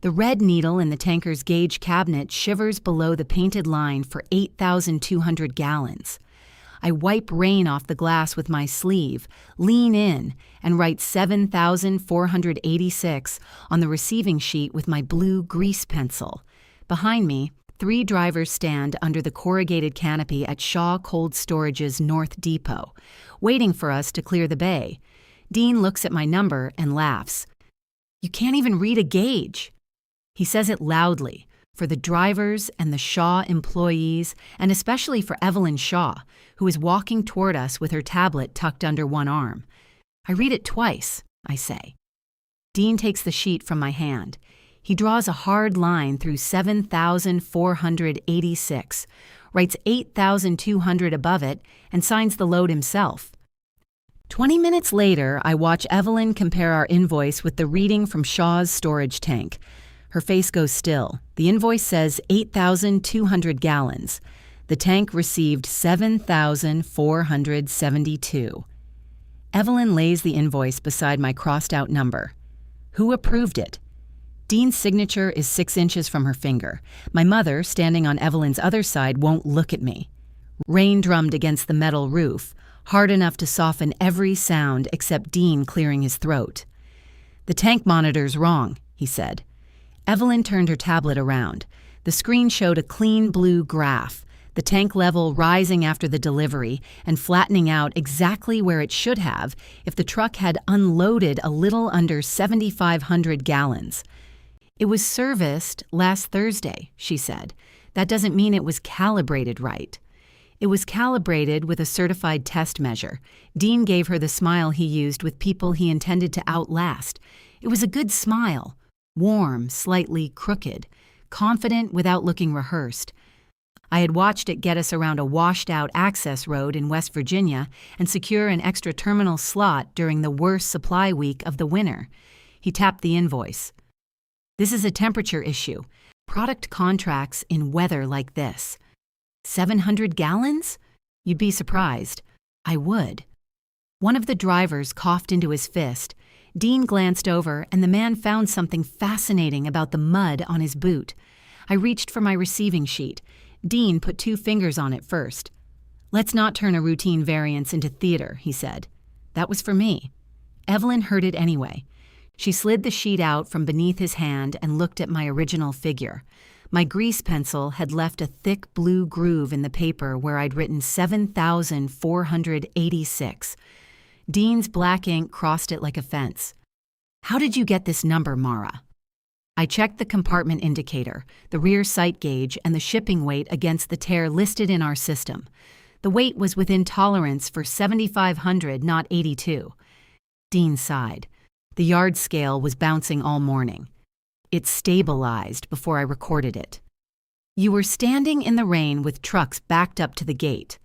The red needle in the tanker's gauge cabinet shivers below the painted line for 8,200 gallons. I wipe rain off the glass with my sleeve, lean in, and write 7,486 on the receiving sheet with my blue grease pencil. Behind me, 3 drivers stand under the corrugated canopy at Shaw Cold Storage's North Depot, waiting for us to clear the bay. Dean looks at my number and laughs. "You can't even read a gauge." He says it loudly, for the drivers and the Shaw employees, and especially for Evelyn Shaw, who is walking toward us with her tablet tucked under one arm. "I read it twice," I say. Dean takes the sheet from my hand. He draws a hard line through 7,486, writes 8,200 above it, and signs the load himself. 20 minutes later, I watch Evelyn compare our invoice with the reading from Shaw's storage tank. Her face goes still. The invoice says 8,200 gallons. The tank received 7,472. Evelyn lays the invoice beside my crossed-out number. Who approved it? Dean's signature is 6 inches from her finger. My mother, standing on Evelyn's other side, won't look at me. Rain drummed against the metal roof, hard enough to soften every sound except Dean clearing his throat. "The tank monitor's wrong," he said. Evelyn turned her tablet around. The screen showed a clean blue graph, the tank level rising after the delivery and flattening out exactly where it should have if the truck had unloaded a little under 7,500 gallons. "It was serviced last Thursday," she said. "That doesn't mean it was calibrated right." It was calibrated with a certified test measure. Dean gave her the smile he used with people he intended to outlast. It was a good smile. Warm, slightly crooked, confident without looking rehearsed. I had watched it get us around a washed-out access road in West Virginia and secure an extra terminal slot during the worst supply week of the winter. He tapped the invoice. "This is a temperature issue. Product contracts in weather like this. 700 gallons? You'd be surprised." I would. One of the drivers coughed into his fist. Dean glanced over, and the man found something fascinating about the mud on his boot. I reached for my receiving sheet. Dean put 2 fingers on it first. "Let's not turn a routine variance into theater," he said. That was for me. Evelyn heard it anyway. She slid the sheet out from beneath his hand and looked at my original figure. My grease pencil had left a thick blue groove in the paper where I'd written 7,486. Dean's black ink crossed it like a fence. "How did you get this number, Mara?" I checked the compartment indicator, the rear sight gauge, and the shipping weight against the tare listed in our system. The weight was within tolerance for 7,500, not 82. Dean sighed. The yard scale was bouncing all morning. It stabilized before I recorded it. "You were standing in the rain with trucks backed up to the gate.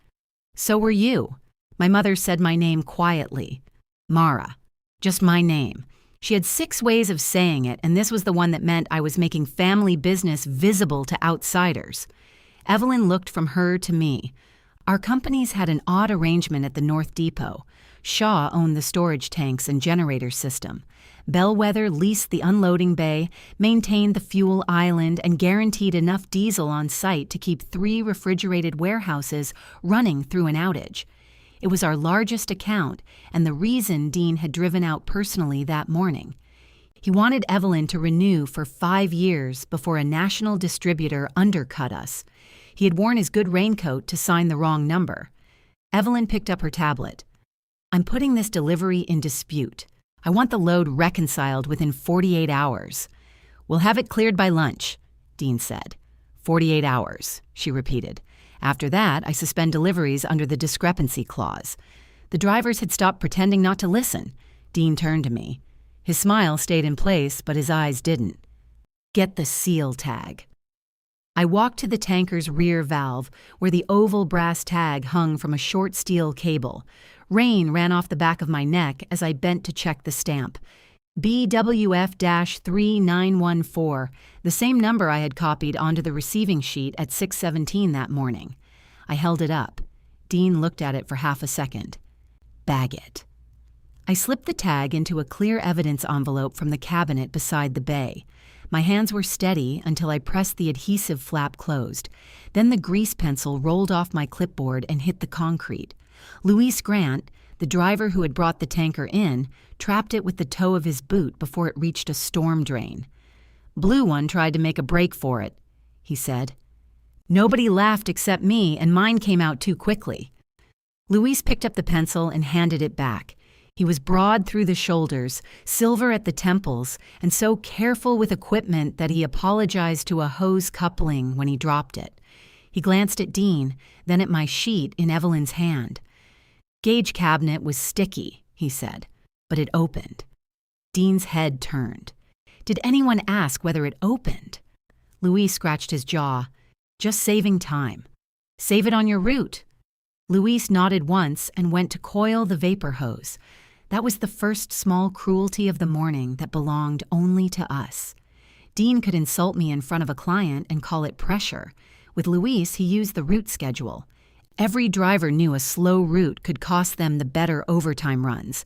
So were you." My mother said my name quietly. Mara. Just my name. She had 6 ways of saying it, and this was the one that meant I was making family business visible to outsiders. Evelyn looked from her to me. Our companies had an odd arrangement at the North Depot. Shaw owned the storage tanks and generator system. Bellwether leased the unloading bay, maintained the fuel island, and guaranteed enough diesel on site to keep 3 refrigerated warehouses running through an outage. It was our largest account, and the reason Dean had driven out personally that morning. He wanted Evelyn to renew for 5 years before a national distributor undercut us. He had worn his good raincoat to sign the wrong number. Evelyn picked up her tablet. "I'm putting this delivery in dispute. I want the load reconciled within 48 hours. We'll have it cleared by lunch," Dean said. 48 hours, she repeated. After that, I suspend deliveries under the discrepancy clause. The drivers had stopped pretending not to listen. Dean turned to me. His smile stayed in place, but his eyes didn't. "Get the seal tag." I walked to the tanker's rear valve, where the oval brass tag hung from a short steel cable. Rain ran off the back of my neck as I bent to check the stamp. BWF-3914, the same number I had copied onto the receiving sheet at 6:17 that morning. I held it up. Dean looked at it for half a second. "Bag it." I slipped the tag into a clear evidence envelope from the cabinet beside the bay. My hands were steady until I pressed the adhesive flap closed. Then the grease pencil rolled off my clipboard and hit the concrete. Luis Grant, the driver who had brought the tanker in, trapped it with the toe of his boot before it reached a storm drain. "Blue one tried to make a break for it," he said. "Nobody laughed except me, and mine came out too quickly." Luis picked up the pencil and handed it back. He was broad through the shoulders, silver at the temples, and so careful with equipment that he apologized to a hose coupling when he dropped it. He glanced at Dean, then at my sheet in Evelyn's hand. "Gauge cabinet was sticky," he said, "but it opened." Dean's head turned. "Did anyone ask whether it opened?" Luis scratched his jaw. "Just saving time. Save it on your route." Luis nodded once and went to coil the vapor hose. That was the first small cruelty of the morning that belonged only to us. Dean could insult me in front of a client and call it pressure. With Luis, he used the route schedule. Every driver knew a slow route could cost them the better overtime runs.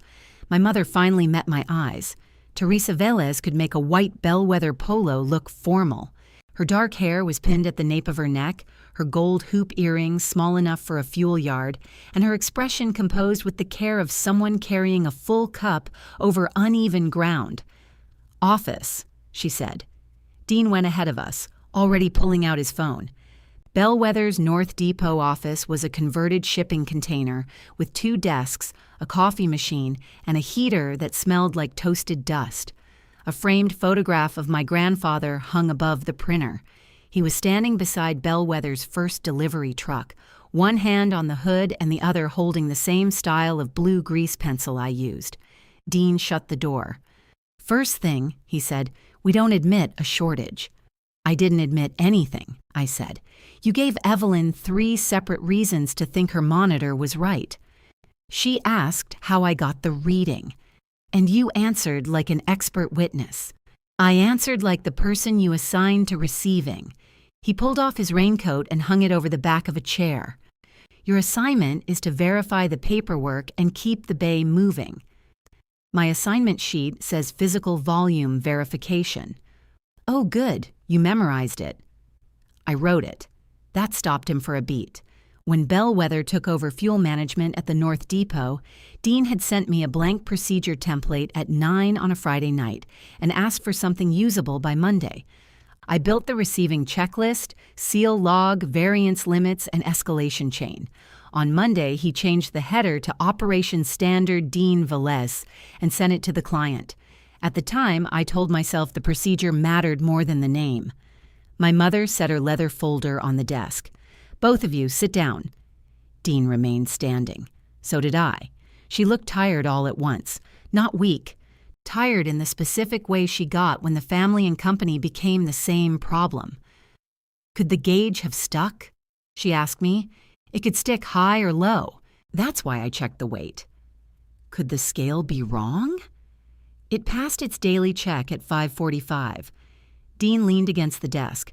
My mother finally met my eyes. Teresa Velez could make a white bellwether polo look formal. Her dark hair was pinned at the nape of her neck, her gold hoop earrings small enough for a fuel yard, and her expression composed with the care of someone carrying a full cup over uneven ground. "Office," she said. Dean went ahead of us, already pulling out his phone. Bellwether's North Depot office was a converted shipping container with 2 desks, a coffee machine, and a heater that smelled like toasted dust. A framed photograph of my grandfather hung above the printer. He was standing beside Bellwether's first delivery truck, one hand on the hood and the other holding the same style of blue grease pencil I used. Dean shut the door. "First thing," he said, "we don't admit a shortage." "I didn't admit anything," I said. "You gave Evelyn 3 separate reasons to think her monitor was right. She asked how I got the reading. And you answered like an expert witness. I answered like the person you assigned to receiving." He pulled off his raincoat and hung it over the back of a chair. "Your assignment is to verify the paperwork and keep the bay moving." My assignment sheet says physical volume verification. "Oh, good. You memorized it." I wrote it. That stopped him for a beat. When Bellwether took over fuel management at the North Depot, Dean had sent me a blank procedure template at 9 on a Friday night and asked for something usable by Monday. I built the receiving checklist, seal log, variance limits, and escalation chain. On Monday, he changed the header to Operation Standard Dean Velez and sent it to the client. At the time, I told myself the procedure mattered more than the name. My mother set her leather folder on the desk. "Both of you, sit down." Dean remained standing. So did I. She looked tired all at once, not weak. Tired in the specific way she got when the family and company became the same problem. "Could the gauge have stuck?" she asked me. "It could stick high or low. That's why I checked the weight." "Could the scale be wrong?" It passed its daily check at 5:45. Dean leaned against the desk.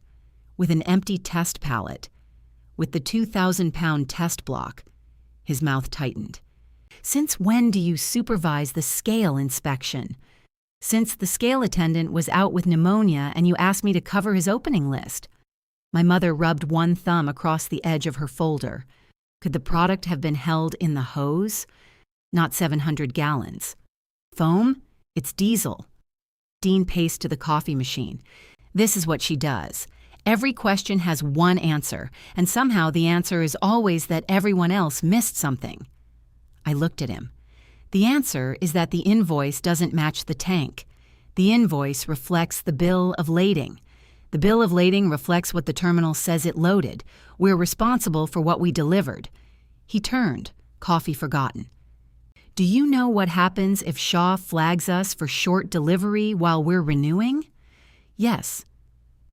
With an empty test pallet. With the 2,000-pound test block. His mouth tightened. "Since when do you supervise the scale inspection?" "Since the scale attendant was out with pneumonia and you asked me to cover his opening list." My mother rubbed one thumb across the edge of her folder. "Could the product have been held in the hose?" "Not 700 gallons. "Foam? It's diesel." Dean paced to the coffee machine. "This is what she does. Every question has one answer, and somehow the answer is always that everyone else missed something." I looked at him. "The answer is that the invoice doesn't match the tank. The invoice reflects the bill of lading. The bill of lading reflects what the terminal says it loaded. We're responsible for what we delivered." He turned, coffee forgotten. "Do you know what happens if Shaw flags us for short delivery while we're renewing?" "Yes."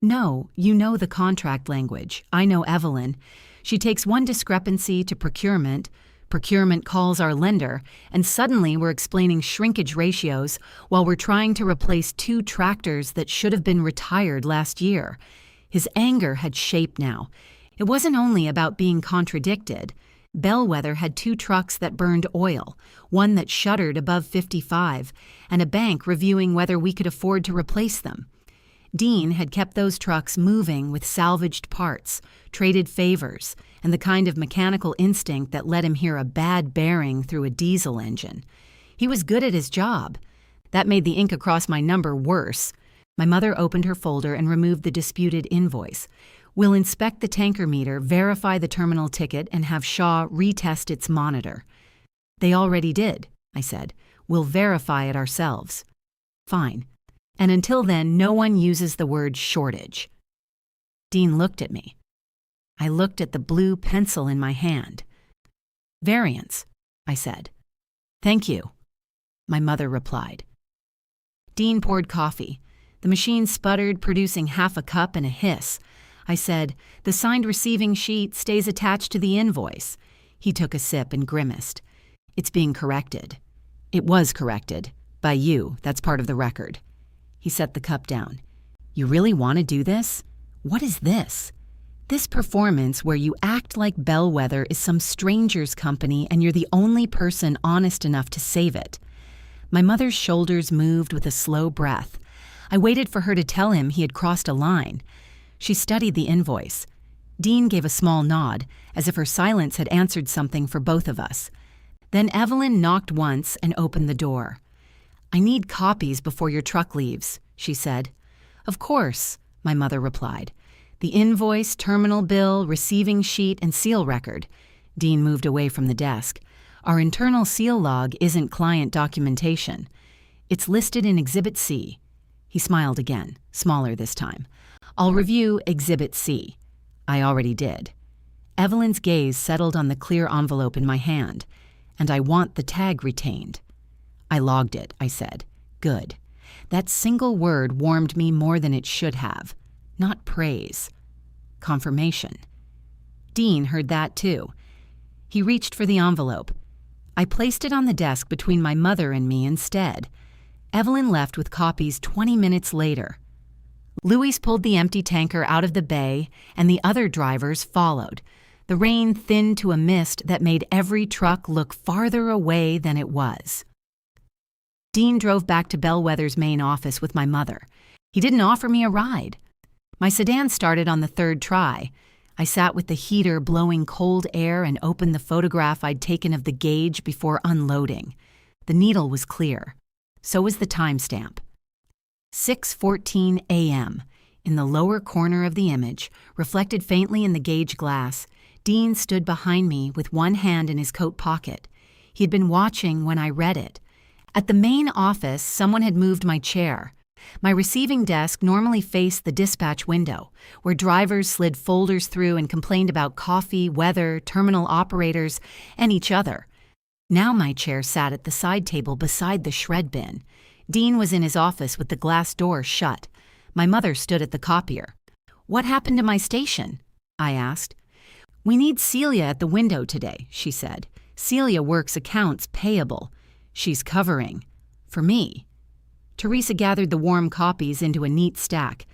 "No, you know the contract language. I know Evelyn. She takes one discrepancy to procurement. Procurement calls our lender, and suddenly we're explaining shrinkage ratios while we're trying to replace 2 tractors that should have been retired last year." His anger had shape now. It wasn't only about being contradicted. Bellwether had 2 trucks that burned oil, one that shuddered above 55, and a bank reviewing whether we could afford to replace them. Dean had kept those trucks moving with salvaged parts, traded favors, and the kind of mechanical instinct that let him hear a bad bearing through a diesel engine. He was good at his job. That made the ink across my number worse. My mother opened her folder and removed the disputed invoice. We'll inspect the tanker meter, verify the terminal ticket, and have Shaw retest its monitor. They already did, I said. We'll verify it ourselves. Fine. And until then, no one uses the word shortage. Dean looked at me. I looked at the blue pencil in my hand. Variance, I said. Thank you, my mother replied. Dean poured coffee. The machine sputtered, producing half a cup and a hiss. I said, the signed receiving sheet stays attached to the invoice. He took a sip and grimaced. It's being corrected. It was corrected. By you, that's part of the record. He set the cup down. You really want to do this? What is this? This performance where you act like Bellwether is some stranger's company and you're the only person honest enough to save it. My mother's shoulders moved with a slow breath. I waited for her to tell him he had crossed a line. She studied the invoice. Dean gave a small nod, as if her silence had answered something for both of us. Then Evelyn knocked once and opened the door. I need copies before your truck leaves, she said. Of course, my mother replied. The invoice, terminal bill, receiving sheet, and seal record. Dean moved away from the desk. Our internal seal log isn't client documentation. It's listed in Exhibit C. He smiled again, smaller this time. I'll review Exhibit C. I already did. Evelyn's gaze settled on the clear envelope in my hand, and I want the tag retained. I logged it, I said. Good. That single word warmed me more than it should have. Not praise. Confirmation. Dean heard that too. He reached for the envelope. I placed it on the desk between my mother and me instead. Evelyn left with copies 20 minutes later. Louis pulled the empty tanker out of the bay, and the other drivers followed. The rain thinned to a mist that made every truck look farther away than it was. Dean drove back to Bellwether's main office with my mother. He didn't offer me a ride. My sedan started on the third try. I sat with the heater blowing cold air and opened the photograph I'd taken of the gauge before unloading. The needle was clear. So was the timestamp. 6:14 a.m. In the lower corner of the image, reflected faintly in the gauge glass, Dean stood behind me with one hand in his coat pocket. He'd been watching when I read it. At the main office, someone had moved my chair. My receiving desk normally faced the dispatch window, where drivers slid folders through and complained about coffee, weather, terminal operators, and each other. Now my chair sat at the side table beside the shred bin. Dean was in his office with the glass door shut. My mother stood at the copier. What happened to my station? I asked. We need Celia at the window today, she said. Celia works accounts payable. She's covering. For me. Teresa gathered the warm copies into a neat stack.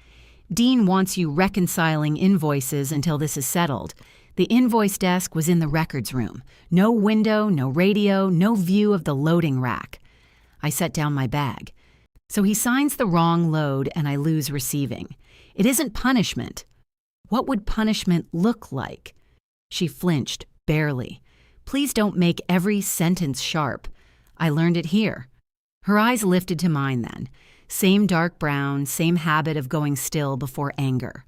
Dean wants you reconciling invoices until this is settled. The invoice desk was in the records room. No window, no radio, no view of the loading rack. I set down my bag. So he signs the wrong load and I lose receiving. It isn't punishment. What would punishment look like? She flinched, barely. Please don't make every sentence sharp. I learned it here. Her eyes lifted to mine then. Same dark brown, same habit of going still before anger.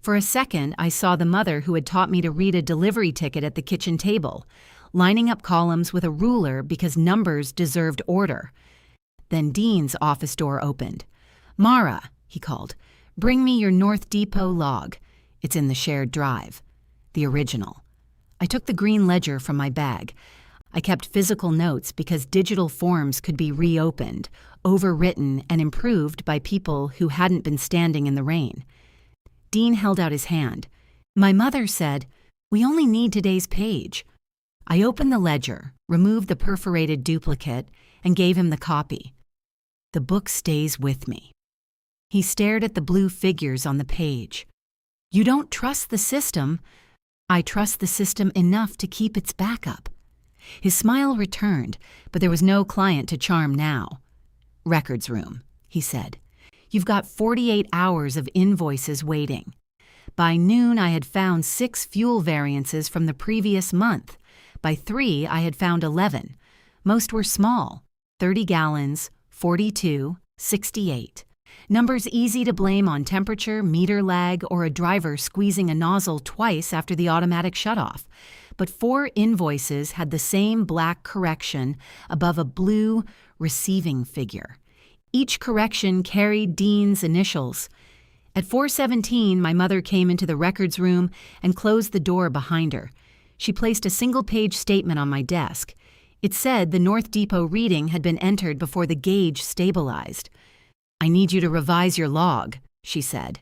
For a second, I saw the mother who had taught me to read a delivery ticket at the kitchen table, lining up columns with a ruler because numbers deserved order. Then Dean's office door opened. Mara, he called, bring me your North Depot log. It's in the shared drive. The original. I took the green ledger from my bag. I kept physical notes because digital forms could be reopened, overwritten, and improved by people who hadn't been standing in the rain. Dean held out his hand. My mother said, we only need today's page. I opened the ledger, removed the perforated duplicate, and gave him the copy. The book stays with me. He stared at the blue figures on the page. You don't trust the system. I trust the system enough to keep its backup. His smile returned, but there was no client to charm now. Records room, he said. You've got 48 hours of invoices waiting. By noon, I had found 6 fuel variances from the previous month. By 3, I had found 11. Most were small, 30 gallons, 42, 68. Numbers easy to blame on temperature, meter lag, or a driver squeezing a nozzle twice after the automatic shutoff. But 4 invoices had the same black correction above a blue receiving figure. Each correction carried Dean's initials. At 4:17, my mother came into the records room and closed the door behind her. She placed a single-page statement on my desk. It said the North Depot reading had been entered before the gauge stabilized. "I need you to revise your log," she said.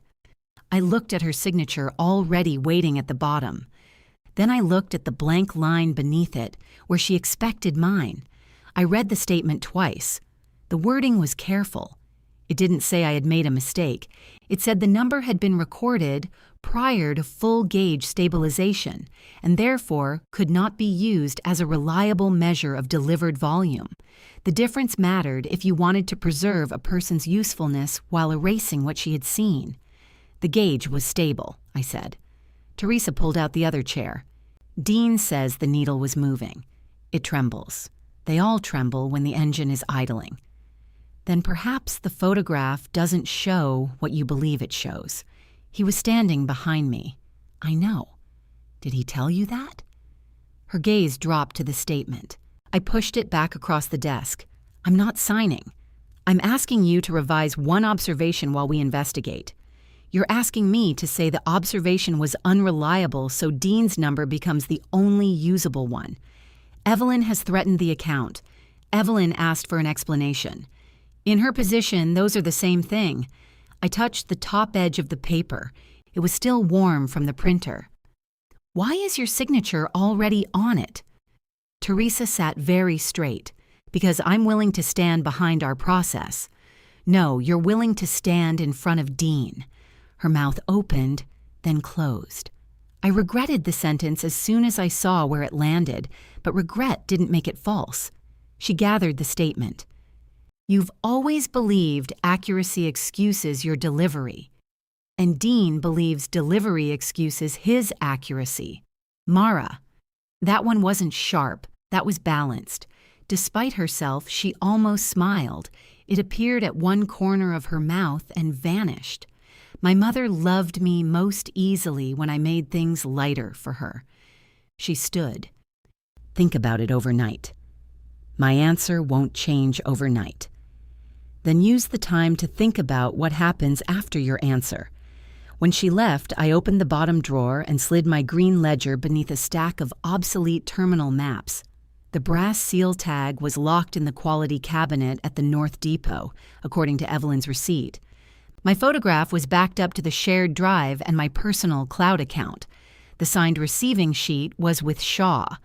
I looked at her signature already waiting at the bottom. Then I looked at the blank line beneath it, where she expected mine. I read the statement twice. The wording was careful. It didn't say I had made a mistake. It said the number had been recorded prior to full gauge stabilization and therefore could not be used as a reliable measure of delivered volume. The difference mattered if you wanted to preserve a person's usefulness while erasing what she had seen. "The gauge was stable," I said. Teresa pulled out the other chair. "Dean says the needle was moving. It trembles. They all tremble when the engine is idling." "Then perhaps the photograph doesn't show what you believe it shows. He was standing behind me." "I know. Did he tell you that?" Her gaze dropped to the statement. I pushed it back across the desk. "I'm not signing. I'm asking you to revise one observation while we investigate. You're asking me to say the observation was unreliable so Dean's number becomes the only usable one. Evelyn has threatened the account. Evelyn asked for an explanation. In her position, those are the same thing." I touched the top edge of the paper. It was still warm from the printer. "Why is your signature already on it?" Teresa sat very straight. "Because I'm willing to stand behind our process." "No, you're willing to stand in front of Dean." Her mouth opened, then closed. I regretted the sentence as soon as I saw where it landed, but regret didn't make it false. She gathered the statement. "You've always believed accuracy excuses your delivery, and Dean believes delivery excuses his accuracy. Mara, that one wasn't sharp, that was balanced. Despite herself, she almost smiled. It appeared at one corner of her mouth and vanished. My mother loved me most easily when I made things lighter for her." She stood. "Think about it overnight. My answer won't change overnight. Then use the time to think about what happens after your answer." When she left, I opened the bottom drawer and slid my green ledger beneath a stack of obsolete terminal maps. The brass seal tag was locked in the quality cabinet at the North Depot, according to Evelyn's receipt. My photograph was backed up to the shared drive and my personal cloud account. The signed receiving sheet was with Shaw.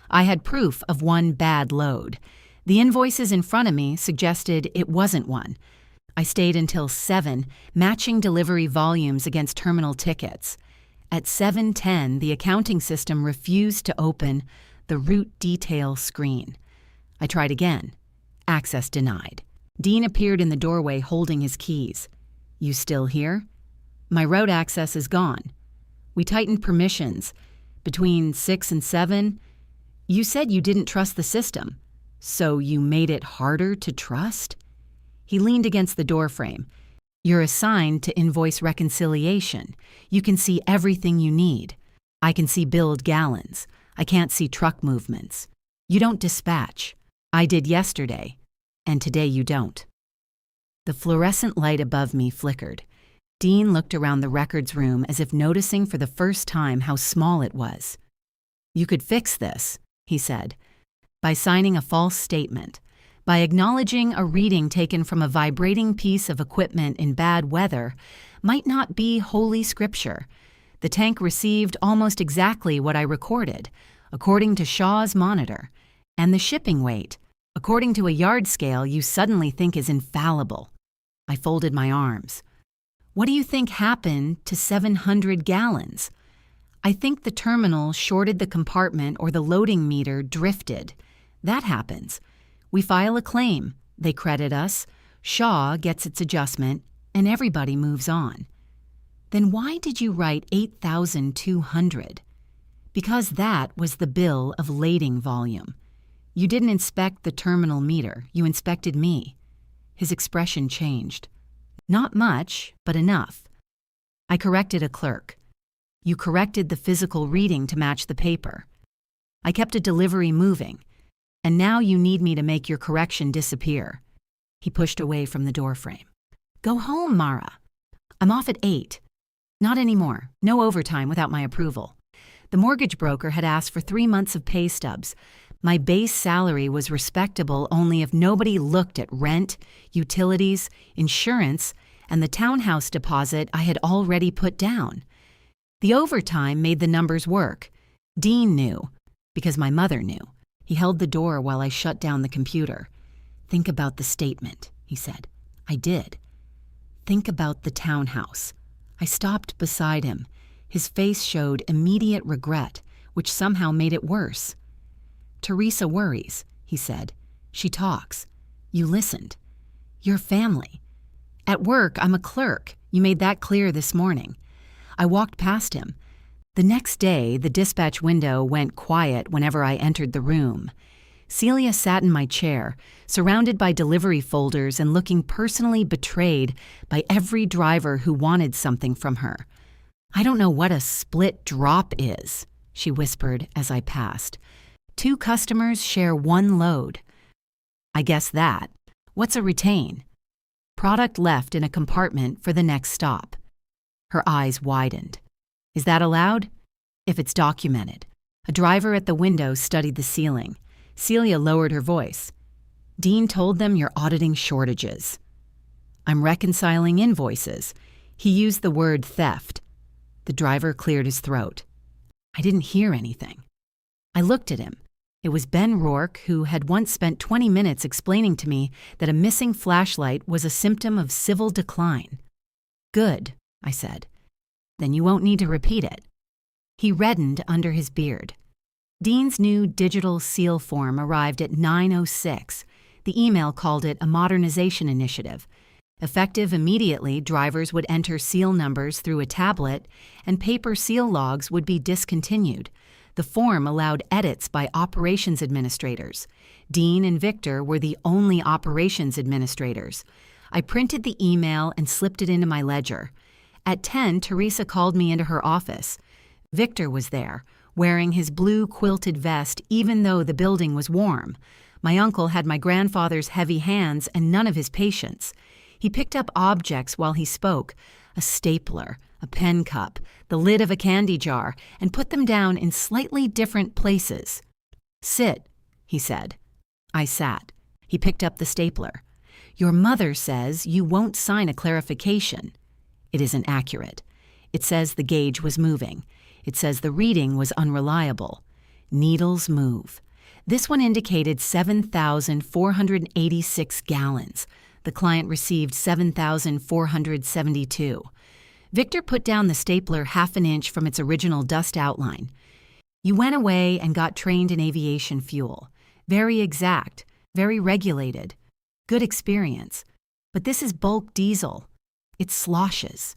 I had proof of one bad load. The invoices in front of me suggested it wasn't one. I stayed until 7, matching delivery volumes against terminal tickets. At 7:10, the accounting system refused to open the route detail screen. I tried again. Access denied. Dean appeared in the doorway holding his keys. "You still here?" "My road access is gone." We tightened permissions. "Between 6 and 7? You said you didn't trust the system. So you made it harder to trust?" He leaned against the doorframe. "You're assigned to invoice reconciliation. You can see everything you need. I can see billed gallons. I can't see truck movements. You don't dispatch. I did yesterday, and today you don't." The fluorescent light above me flickered. Dean looked around the records room as if noticing for the first time how small it was. "You could fix this," he said, "by signing a false statement, by acknowledging a reading taken from a vibrating piece of equipment in bad weather might not be holy scripture. The tank received almost exactly what I recorded, according to Shaw's monitor, and the shipping weight, according to a yard scale you suddenly think is infallible." I folded my arms. "What do you think happened to 700 gallons? I think the terminal shorted the compartment or the loading meter drifted. That happens. We file a claim. They credit us. Shaw gets its adjustment. and everybody moves on. Then why did you write 8,200? Because that was the bill of lading volume. You didn't inspect the terminal meter, you inspected me. His expression changed. Not much, but enough. I corrected a clerk. You corrected the physical reading to match the paper. I kept a delivery moving, and now you need me to make your correction disappear. He pushed away from the doorframe. Go home, Mara. I'm off at 8. Not anymore. No overtime without my approval. The mortgage broker had asked for 3 months of pay stubs. My base salary was respectable only if nobody looked at rent, utilities, insurance, and the townhouse deposit I had already put down. The overtime made the numbers work. Dean knew, because my mother knew. He held the door while I shut down the computer. Think about the statement, he said. I did. Think about the townhouse. I stopped beside him. His face showed immediate regret, which somehow made it worse. Teresa worries, he said. She talks. You listened. Your family. At work, I'm a clerk. You made that clear this morning. I walked past him. The next day, the dispatch window went quiet whenever I entered the room. Celia sat in my chair, surrounded by delivery folders and looking personally betrayed by every driver who wanted something from her. I don't know what a split drop is, she whispered as I passed. 2 customers share 1 load. I guess that. What's a retain? Product left in a compartment for the next stop. Her eyes widened. Is that allowed? If it's documented. A driver at the window studied the ceiling. Celia lowered her voice. Dean told them you're auditing shortages. I'm reconciling invoices. He used the word theft. The driver cleared his throat. I didn't hear anything. I looked at him. It was Ben Rourke, who had once spent 20 minutes explaining to me that a missing flashlight was a symptom of civil decline. Good, I said. Then you won't need to repeat it. He reddened under his beard. Dean's new digital seal form arrived at 9:06. The email called it a modernization initiative. Effective immediately, drivers would enter seal numbers through a tablet, and paper seal logs would be discontinued. The form allowed edits by operations administrators. Dean and Victor were the only operations administrators. I printed the email and slipped it into my ledger. At 10, Teresa called me into her office. Victor was there, wearing his blue quilted vest even though the building was warm. My uncle had my grandfather's heavy hands and none of his patience. He picked up objects while he spoke, a stapler, a pen cup, the lid of a candy jar, and put them down in slightly different places. Sit, he said. I sat. He picked up the stapler. Your mother says you won't sign a clarification. It isn't accurate. It says the gauge was moving. It says the reading was unreliable. Needles move. This one indicated 7,486 gallons. The client received 7,472. Victor put down the stapler half an inch from its original dust outline. You went away and got trained in aviation fuel. Very exact, very regulated. Good experience. But this is bulk diesel. It sloshes.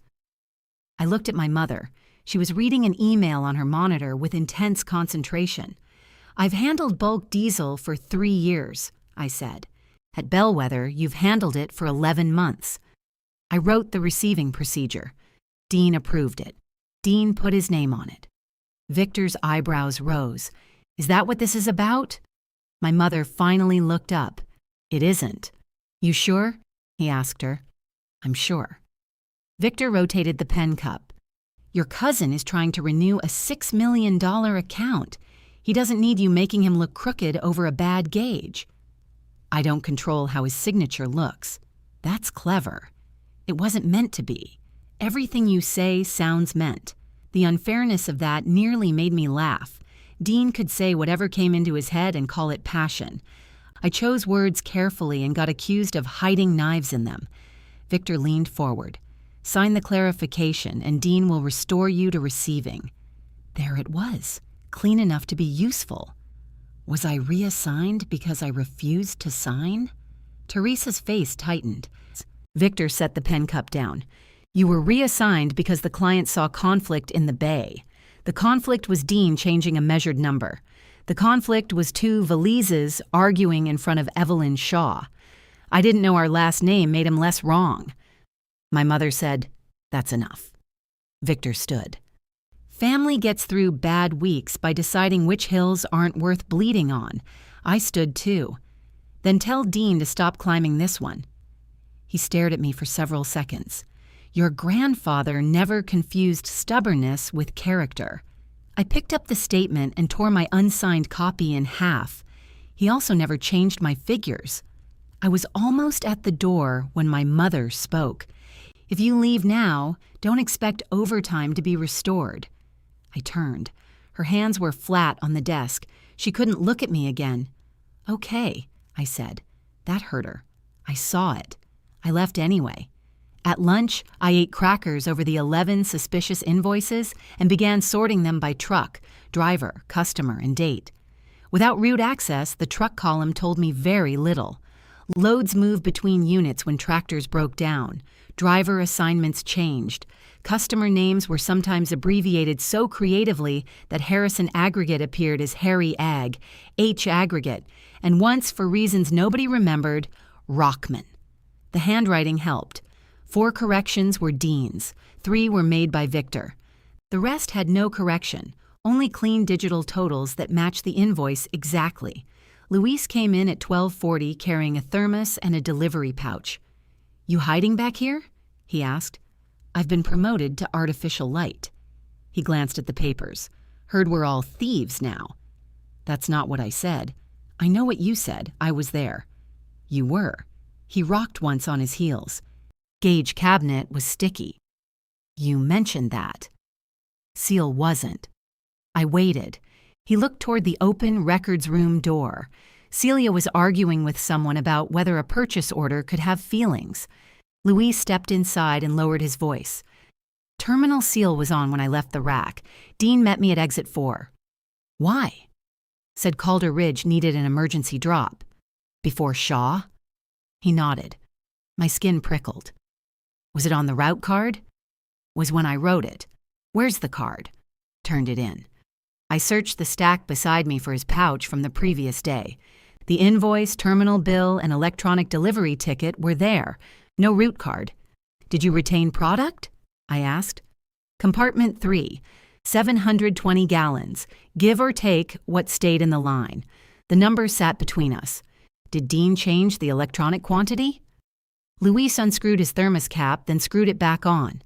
I looked at my mother. She was reading an email on her monitor with intense concentration. I've handled bulk diesel for 3 years, I said. At Bellwether, you've handled it for 11 months. I wrote the receiving procedure. Dean approved it. Dean put his name on it. Victor's eyebrows rose. Is that what this is about? My mother finally looked up. It isn't. You sure? He asked her. I'm sure. Victor rotated the pen cup. Your cousin is trying to renew a $6 million account. He doesn't need you making him look crooked over a bad gauge. I don't control how his signature looks. That's clever. It wasn't meant to be. Everything you say sounds meant. The unfairness of that nearly made me laugh. Dean could say whatever came into his head and call it passion. I chose words carefully and got accused of hiding knives in them. Victor leaned forward. Sign the clarification and Dean will restore you to receiving. There it was, clean enough to be useful. Was I reassigned because I refused to sign? Teresa's face tightened. Victor set the pen cup down. You were reassigned because the client saw conflict in the bay. The conflict was Dean changing a measured number. The conflict was two Velezes arguing in front of Evelyn Shaw. I didn't know our last name made him less wrong. My mother said, "That's enough." Victor stood. Family gets through bad weeks by deciding which hills aren't worth bleeding on. I stood too. Then tell Dean to stop climbing this one. He stared at me for several seconds. Your grandfather never confused stubbornness with character. I picked up the statement and tore my unsigned copy in half. He also never changed my figures. I was almost at the door when my mother spoke. If you leave now, don't expect overtime to be restored. I turned. Her hands were flat on the desk. She couldn't look at me again. Okay, I said. That hurt her. I saw it. I left anyway. At lunch, I ate crackers over the 11 suspicious invoices and began sorting them by truck, driver, customer, and date. Without root access, the truck column told me very little. Loads moved between units when tractors broke down. Driver assignments changed. Customer names were sometimes abbreviated so creatively that Harrison Aggregate appeared as Harry Ag, H Aggregate, and once, for reasons nobody remembered, Rockman. The handwriting helped. 4 corrections were Dean's. 3 were made by Victor. The rest had no correction, only clean digital totals that matched the invoice exactly. Luis came in at 12:40 carrying a thermos and a delivery pouch. "You hiding back here?" he asked. "I've been promoted to artificial light." He glanced at the papers. "Heard we're all thieves now." "That's not what I said. I know what you said. I was there." "You were." He rocked once on his heels. "Gauge cabinet was sticky." "You mentioned that." Seal wasn't. I waited. He looked toward the open records room door. Celia was arguing with someone about whether a purchase order could have feelings. Luis stepped inside and lowered his voice. "Terminal seal was on when I left the rack. Dean met me at exit 4. "Why?" "Said Calder Ridge needed an emergency drop." "Before Shaw?" He nodded. My skin prickled. "Was it on the route card?" "Was when I wrote it." "Where's the card?" "Turned it in." I searched the stack beside me for his pouch from the previous day. The invoice, terminal bill, and electronic delivery ticket were there. No route card. "Did you retain product?" I asked. "Compartment 3, 720 gallons, give or take what stayed in the line. The number sat between us. Did Dean change the electronic quantity?" Luis unscrewed his thermos cap, then screwed it back on.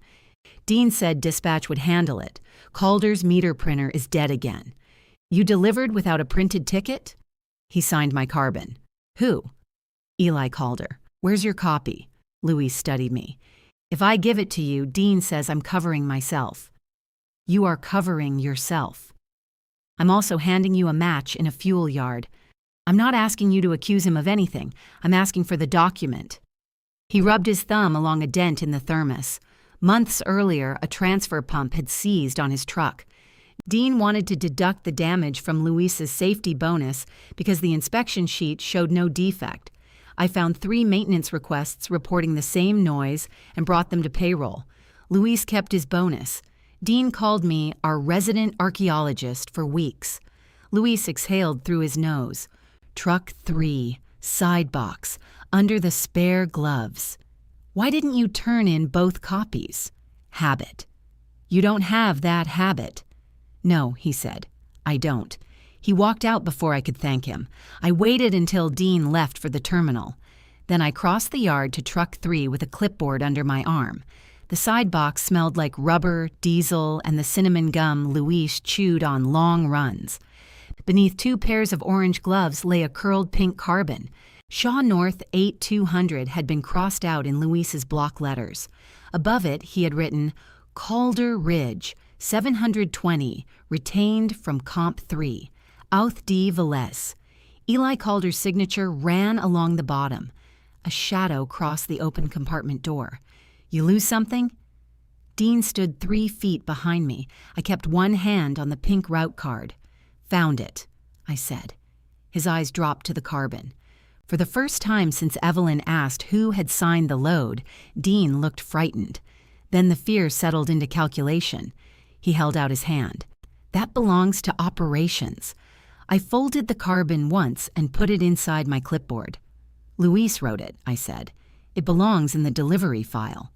"Dean said dispatch would handle it. Calder's meter printer is dead again. You delivered without a printed ticket?" He signed my carbon. "Who?" "Eli Calder. Where's your copy?" Luis studied me. "If I give it to you, Dean says I'm covering myself." "You are covering yourself." "I'm also handing you a match in a fuel yard. I'm not asking you to accuse him of anything. I'm asking for the document." He rubbed his thumb along a dent in the thermos. Months earlier, a transfer pump had seized on his truck. Dean wanted to deduct the damage from Luis's safety bonus because the inspection sheet showed no defect. I found 3 maintenance requests reporting the same noise and brought them to payroll. Luis kept his bonus. Dean called me our resident archaeologist for weeks. Luis exhaled through his nose. "Truck 3, side box, under the spare gloves. Why didn't you turn in both copies?" "Habit." "You don't have that habit." "No," he said. "I don't." He walked out before I could thank him. I waited until Dean left for the terminal. Then I crossed the yard to truck 3 with a clipboard under my arm. The side box smelled like rubber, diesel, and the cinnamon gum Luis chewed on long runs. Beneath 2 pairs of orange gloves lay a curled pink carbon. Shaw North 8200 had been crossed out in Luis's block letters. Above it, he had written, "Calder Ridge, 720, retained from Comp 3, Outh D. Velez." Eli Calder's signature ran along the bottom. A shadow crossed the open compartment door. "You lose something?" Dean stood 3 feet behind me. I kept one hand on the pink route card. "Found it," I said. His eyes dropped to the carbon. For the first time since Evelyn asked who had signed the load, Dean looked frightened. Then the fear settled into calculation. He held out his hand. That belongs to operations. I folded the carbon once and put it inside my clipboard. Luis wrote it, I said. It belongs in the delivery file.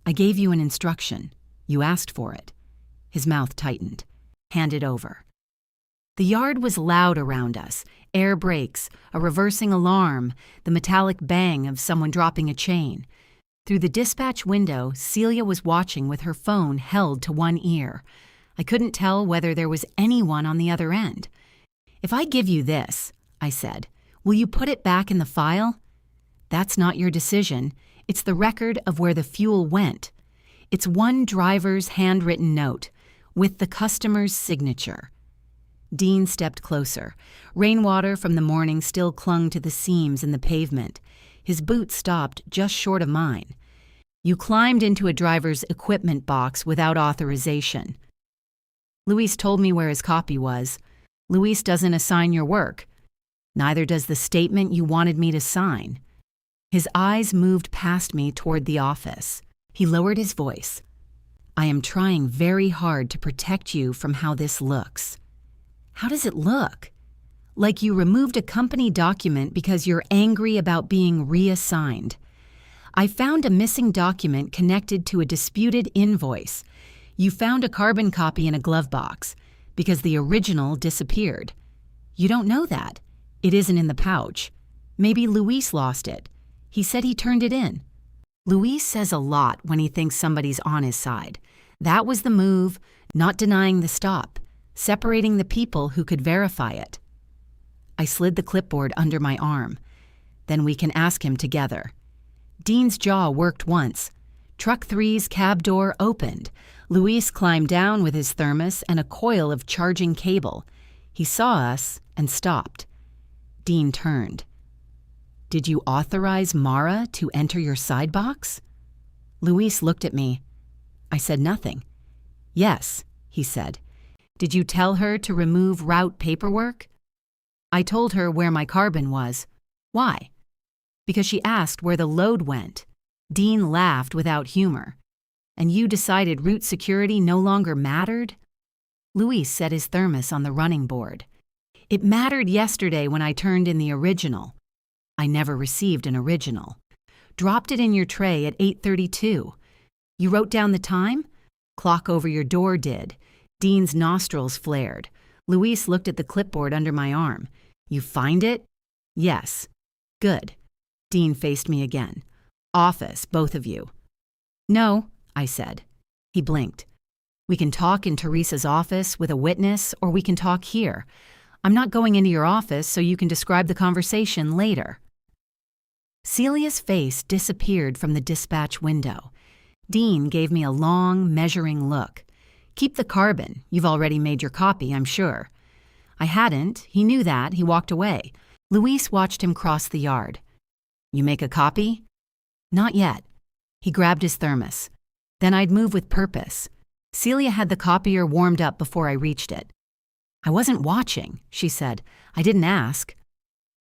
I gave you an instruction. You asked for it. His mouth tightened. Hand it over. The yard was loud around us. Air brakes, a reversing alarm, the metallic bang of someone dropping a chain. Through the dispatch window, Celia was watching with her phone held to one ear. I couldn't tell whether there was anyone on the other end. If I give you this, I said, will you put it back in the file? That's not your decision. It's the record of where the fuel went. It's one driver's handwritten note with the customer's signature. Dean stepped closer. Rainwater from the morning still clung to the seams in the pavement. His boots stopped just short of mine. You climbed into a driver's equipment box without authorization. Luis told me where his copy was. Luis doesn't assign your work. Neither does the statement you wanted me to sign. His eyes moved past me toward the office. He lowered his voice. I am trying very hard to protect you from how this looks. How does it look? Like you removed a company document because you're angry about being reassigned. I found a missing document connected to a disputed invoice. You found a carbon copy in a glove box because the original disappeared. You don't know that. It isn't in the pouch. Maybe Luis lost it. He said he turned it in. Luis says a lot when he thinks somebody's on his side. That was the move, not denying the stop, separating the people who could verify it. I slid the clipboard under my arm. Then we can ask him together. Dean's jaw worked once. Truck 3's cab door opened. Luis climbed down with his thermos and a coil of charging cable. He saw us and stopped. Dean turned. Did you authorize Mara to enter your side box? Luis looked at me. I said nothing. Yes, he said. Did you tell her to remove route paperwork? I told her where my carbon was. Why? Because she asked where the load went. Dean laughed without humor. And you decided route security no longer mattered? Luis set his thermos on the running board. It mattered yesterday when I turned in the original. I never received an original. Dropped it in your tray at 8:32. You wrote down the time? Clock over your door did. Dean's nostrils flared. Luis looked at the clipboard under my arm. You find it? Yes. Good. Dean faced me again. Office, both of you. No, I said. He blinked. We can talk in Teresa's office with a witness, or we can talk here. I'm not going into your office so you can describe the conversation later. Celia's face disappeared from the dispatch window. Dean gave me a long, measuring look. Keep the carbon. You've already made your copy, I'm sure. I hadn't. He knew that. He walked away. Luis watched him cross the yard. You make a copy? Not yet. He grabbed his thermos. Then I'd move with purpose. Celia had the copier warmed up before I reached it. I wasn't watching, she said. I didn't ask.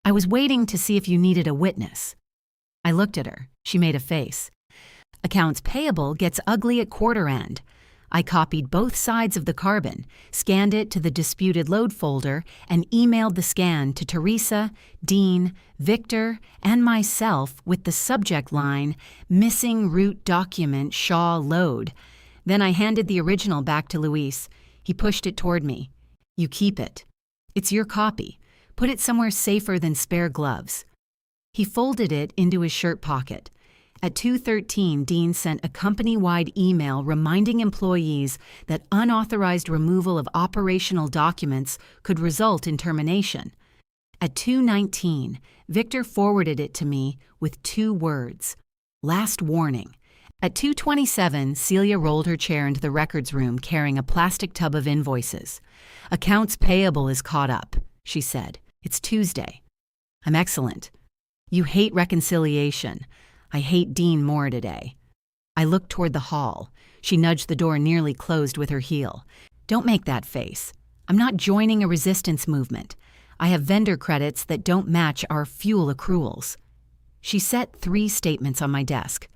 I was waiting to see if you needed a witness. I looked at her. She made a face. Accounts payable gets ugly at quarter end. I copied both sides of the carbon, scanned it to the disputed load folder, and emailed the scan to Teresa, Dean, Victor, and myself with the subject line, Missing Route Document Shaw Load. Then I handed the original back to Luis. He pushed it toward me. You keep it. It's your copy. Put it somewhere safer than spare gloves. He folded it into his shirt pocket. At 2:13, Dean sent a company-wide email reminding employees that unauthorized removal of operational documents could result in termination. At 2:19, Victor forwarded it to me with 2 words, last warning. At 2:27, Celia rolled her chair into the records room carrying a plastic tub of invoices. Accounts payable is caught up, she said. It's Tuesday. I'm excellent. You hate reconciliation. I hate Dean more today. I looked toward the hall. She nudged the door nearly closed with her heel. Don't make that face. I'm not joining a resistance movement. I have vendor credits that don't match our fuel accruals. She set 3 statements on my desk.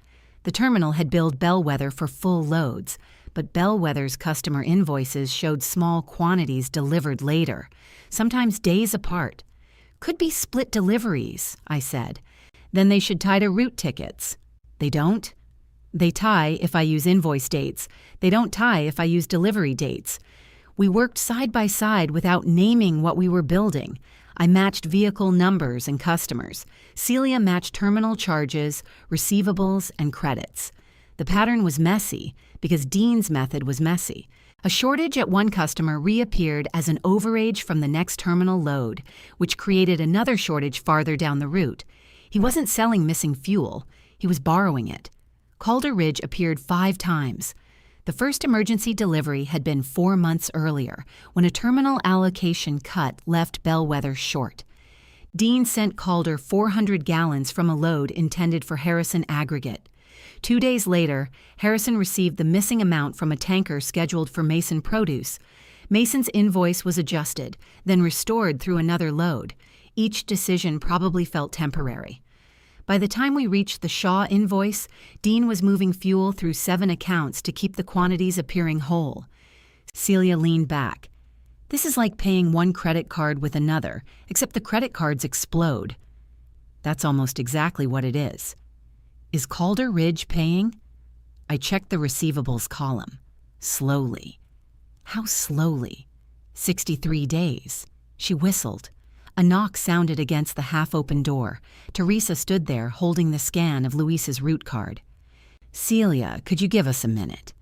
The terminal had billed Bellwether for full loads, but Bellwether's customer invoices showed small quantities delivered later, sometimes days apart. Could be split deliveries, I said. Then they should tie to route tickets. They don't. They tie if I use invoice dates. They don't tie if I use delivery dates. We worked side by side without naming what we were building. I matched vehicle numbers and customers. Celia matched terminal charges, receivables, and credits. The pattern was messy because Dean's method was messy. A shortage at one customer reappeared as an overage from the next terminal load, which created another shortage farther down the route. He wasn't selling missing fuel. He was borrowing it. Calder Ridge appeared 5 times. The first emergency delivery had been 4 months earlier, when a terminal allocation cut left Bellwether short. Dean sent Calder 400 gallons from a load intended for Harrison Aggregate. 2 days later, Harrison received the missing amount from a tanker scheduled for Mason Produce. Mason's invoice was adjusted, then restored through another load. Each decision probably felt temporary. By the time we reached the Shaw invoice, Dean was moving fuel through 7 accounts to keep the quantities appearing whole. Celia leaned back. This is like paying one credit card with another, except the credit cards explode. That's almost exactly what it is. Is Calder Ridge paying? I checked the receivables column. Slowly. How slowly? 63 days. She whistled. A knock sounded against the half-open door. Teresa stood there holding the scan of Luis's route card. Celia, could you give us a minute?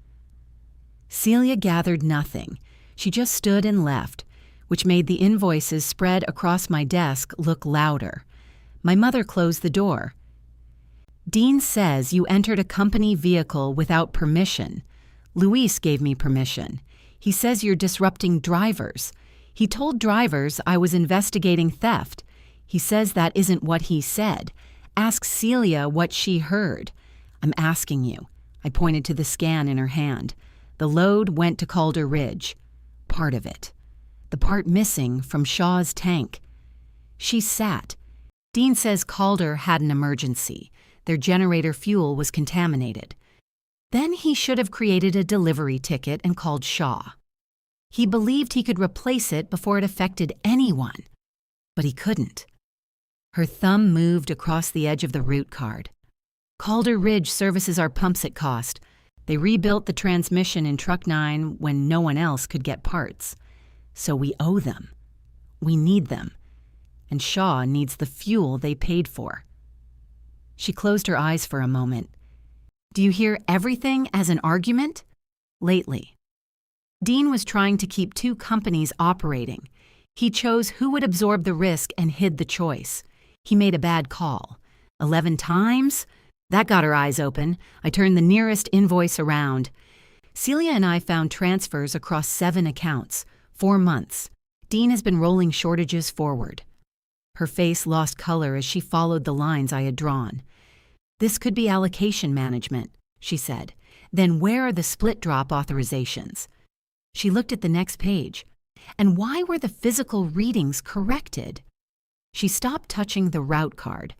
Celia gathered nothing. She just stood and left, which made the invoices spread across my desk look louder. My mother closed the door. Dean says you entered a company vehicle without permission. Luis gave me permission. He says you're disrupting drivers. He told drivers I was investigating theft. He says that isn't what he said. Ask Celia what she heard. I'm asking you. I pointed to the scan in her hand. The load went to Calder Ridge. Part of it. The part missing from Shaw's tank. She sat. Dean says Calder had an emergency. Their generator fuel was contaminated. Then he should have created a delivery ticket and called Shaw. He believed he could replace it before it affected anyone. But he couldn't. Her thumb moved across the edge of the route card. Calder Ridge services our pumps at cost. They rebuilt the transmission in Truck 9 when no one else could get parts. So we owe them. We need them. And Shaw needs the fuel they paid for. She closed her eyes for a moment. Do you hear everything as an argument? Lately. Dean was trying to keep 2 companies operating. He chose who would absorb the risk and hid the choice. He made a bad call. 11 times? That got her eyes open. I turned the nearest invoice around. Celia and I found transfers across 7 accounts, 4 months. Dean has been rolling shortages forward. Her face lost color as she followed the lines I had drawn. This could be allocation management, she said. Then where are the split drop authorizations? She looked at the next page. And why were the physical readings corrected? She stopped touching the route card.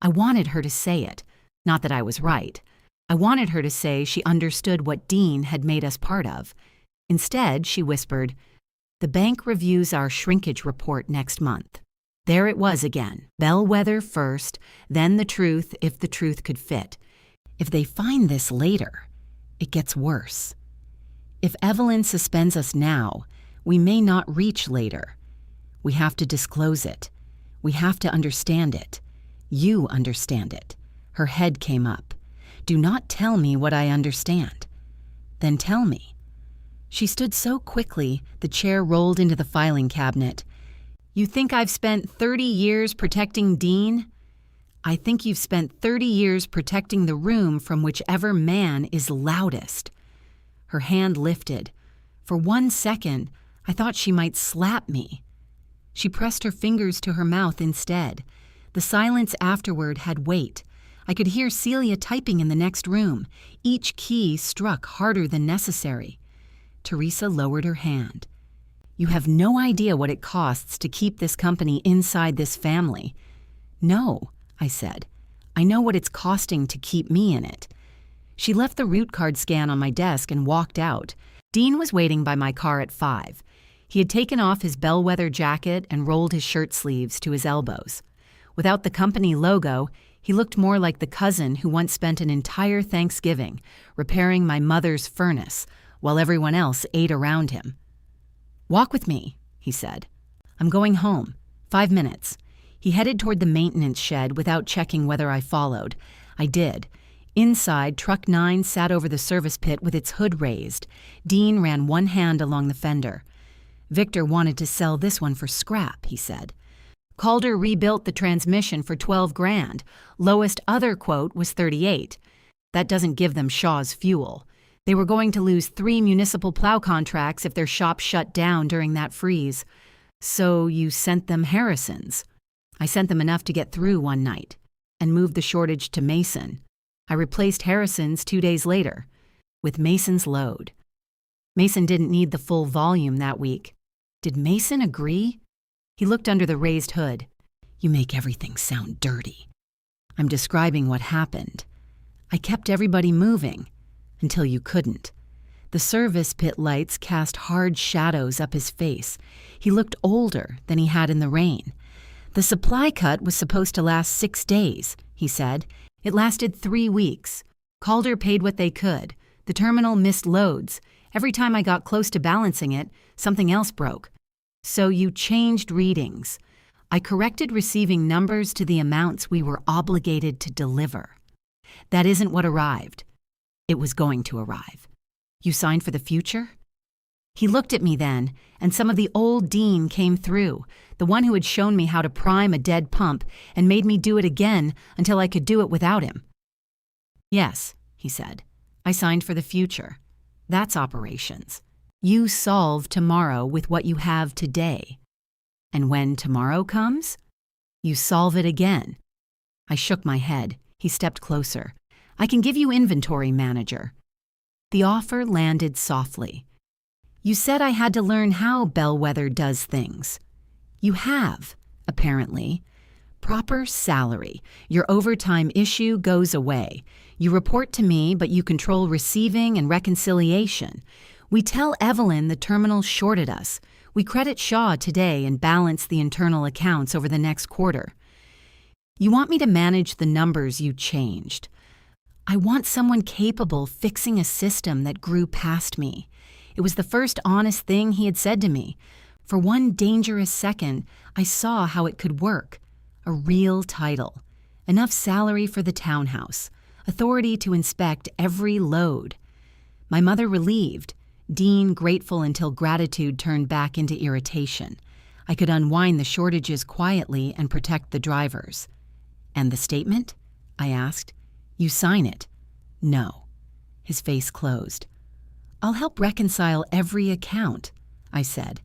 I wanted her to say it. Not that I was right. I wanted her to say she understood what Dean had made us part of. Instead, she whispered, "The bank reviews our shrinkage report next month." There it was again. Bellwether first, then the truth if the truth could fit. If they find this later, it gets worse. If Evelyn suspends us now, we may not reach later. We have to disclose it. We have to understand it. You understand it. Her head came up. Do not tell me what I understand. Then tell me. She stood so quickly, the chair rolled into the filing cabinet. You think I've spent 30 years protecting Dean? I think you've spent 30 years protecting the room from whichever man is loudest. Her hand lifted. For 1 second, I thought she might slap me. She pressed her fingers to her mouth instead. The silence afterward had weight. I could hear Celia typing in the next room. Each key struck harder than necessary. Teresa lowered her hand. You have no idea what it costs to keep this company inside this family. No, I said. I know what it's costing to keep me in it. She left the root card scan on my desk and walked out. Dean was waiting by my car at 5. He had taken off his bellwether jacket and rolled his shirt sleeves to his elbows. Without the company logo, he looked more like the cousin who once spent an entire Thanksgiving repairing my mother's furnace while everyone else ate around him. "Walk with me," he said. "I'm going home. 5 minutes." He headed toward the maintenance shed without checking whether I followed. I did. Inside, Truck 9 sat over the service pit with its hood raised. Dean ran one hand along the fender. "Victor wanted to sell this one for scrap," he said. "Calder rebuilt the transmission for $12,000. Lowest other quote was $38. That doesn't give them Shaw's fuel. They were going to lose 3 municipal plow contracts if their shop shut down during that freeze. So you sent them Harrison's." "I sent them enough to get through one night and moved the shortage to Mason. I replaced Harrison's 2 days later with Mason's load." Mason didn't need the full volume that week. Did Mason agree? He looked under the raised hood. "You make everything sound dirty." "I'm describing what happened. I kept everybody moving until you couldn't." The service pit lights cast hard shadows up his face. He looked older than he had in the rain. "The supply cut was supposed to last 6 days, he said. It lasted 3 weeks. Calder paid what they could. The terminal missed loads. Every time I got close to balancing it, something else broke. So you changed readings. I corrected receiving numbers to the amounts we were obligated to deliver. That isn't what arrived. It was going to arrive. You signed for the future?" He looked at me then, and some of the old Dean came through, the one who had shown me how to prime a dead pump and made me do it again until I could do it without him. "Yes," he said. "I signed for the future. That's operations. You solve tomorrow with what you have today. And when tomorrow comes, you solve it again." I shook my head. He stepped closer. "I can give you inventory manager." The offer landed softly. "You said I had to learn how Bellwether does things. You have, apparently. Proper salary. Your overtime issue goes away. You report to me, but you control receiving and reconciliation. We tell Evelyn the terminal shorted us. We credit Shaw today and balance the internal accounts over the next quarter. You want me to manage the numbers you changed. I want someone capable fixing a system that grew past me." It was the first honest thing he had said to me. For one dangerous second, I saw how it could work. A real title. Enough salary for the townhouse. Authority to inspect every load. My mother relieved. Dean grateful until gratitude turned back into irritation. I could unwind the shortages quietly and protect the drivers. "And the statement?" I asked. "You sign it." "No." His face closed. "I'll help reconcile every account," I said.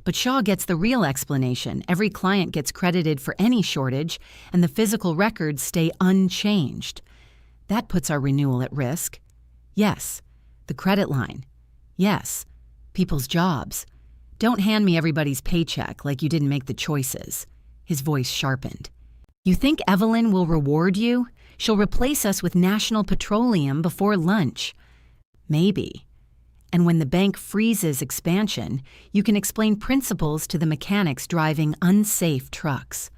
"But Shaw gets the real explanation. Every client gets credited for any shortage, and the physical records stay unchanged. That puts our renewal at risk." "Yes." "The credit line." "Yes." "People's jobs." "Don't hand me everybody's paycheck like you didn't make the choices." His voice sharpened. "You think Evelyn will reward you? She'll replace us with National Petroleum before lunch." "Maybe. And when the bank freezes expansion, you can explain principles to the mechanics driving unsafe trucks."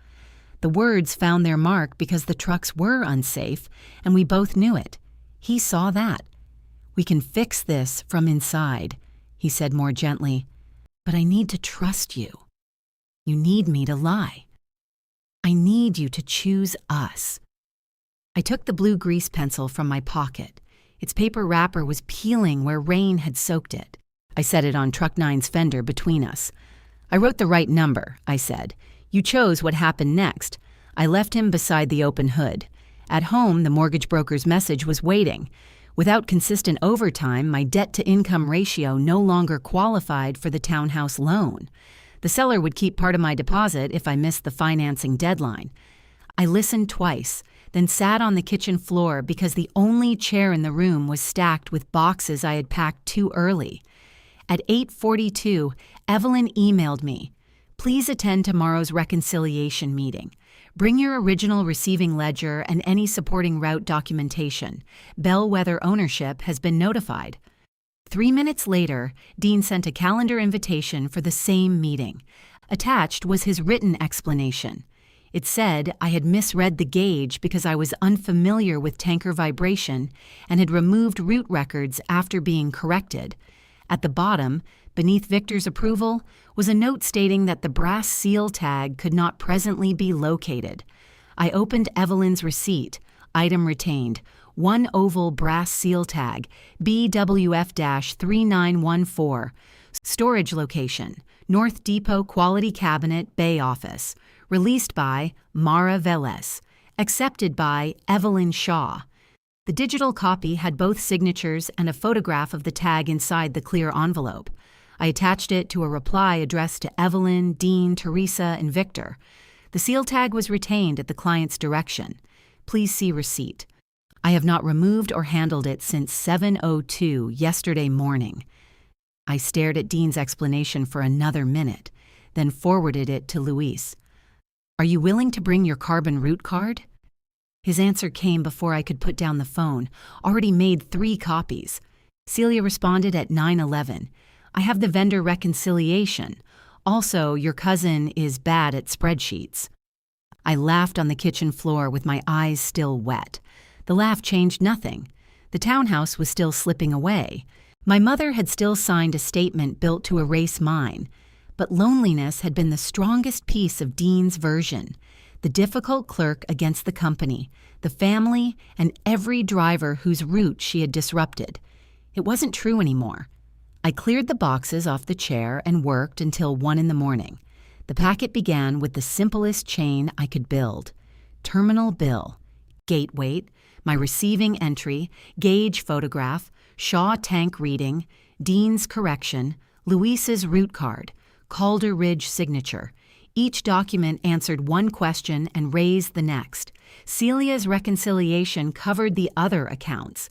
The words found their mark because the trucks were unsafe, and we both knew it. He saw that. "We can fix this from inside," he said more gently. "But I need to trust you. You need me to lie. I need you to choose us." I took the blue grease pencil from my pocket. Its paper wrapper was peeling where rain had soaked it. I set it on Truck 9's fender between us. "I wrote the right number," I said. "You chose what happened next." I left him beside the open hood. At home, the mortgage broker's message was waiting. Without consistent overtime, my debt-to-income ratio no longer qualified for the townhouse loan. The seller would keep part of my deposit if I missed the financing deadline. I listened twice, then sat on the kitchen floor because the only chair in the room was stacked with boxes I had packed too early. At 8:42, Evelyn emailed me. Please attend tomorrow's reconciliation meeting. Bring your original receiving ledger and any supporting route documentation. Bellwether ownership has been notified. 3 minutes later, Dean sent a calendar invitation for the same meeting. Attached was his written explanation. It said I had misread the gauge because I was unfamiliar with tanker vibration and had removed route records after being corrected. At the bottom, beneath Victor's approval, was a note stating that the brass seal tag could not presently be located. I opened Evelyn's receipt, item retained, one oval brass seal tag, BWF-3914. Storage location, North Depot Quality Cabinet, Bay Office. Released by Mara Velez. Accepted by Evelyn Shaw. The digital copy had both signatures and a photograph of the tag inside the clear envelope. I attached it to a reply addressed to Evelyn, Dean, Teresa, and Victor. The seal tag was retained at the client's direction. Please see receipt. I have not removed or handled it since 7:02 yesterday morning. I stared at Dean's explanation for another minute, then forwarded it to Luis. Are you willing to bring your carbon route card? His answer came before I could put down the phone, already made 3 copies. Celia responded at 9:11. I have the vendor reconciliation. Also, your cousin is bad at spreadsheets. I laughed on the kitchen floor with my eyes still wet. The laugh changed nothing. The townhouse was still slipping away. My mother had still signed a statement built to erase mine. But loneliness had been the strongest piece of Dean's version. The difficult clerk against the company, the family, and every driver whose route she had disrupted. It wasn't true anymore. I cleared the boxes off the chair and worked until 1 in the morning. The packet began with the simplest chain I could build. Terminal bill, gate weight, my receiving entry, gauge photograph, Shaw tank reading, Dean's correction, Luis's route card, Calder Ridge signature. Each document answered one question and raised the next. Celia's reconciliation covered the other accounts.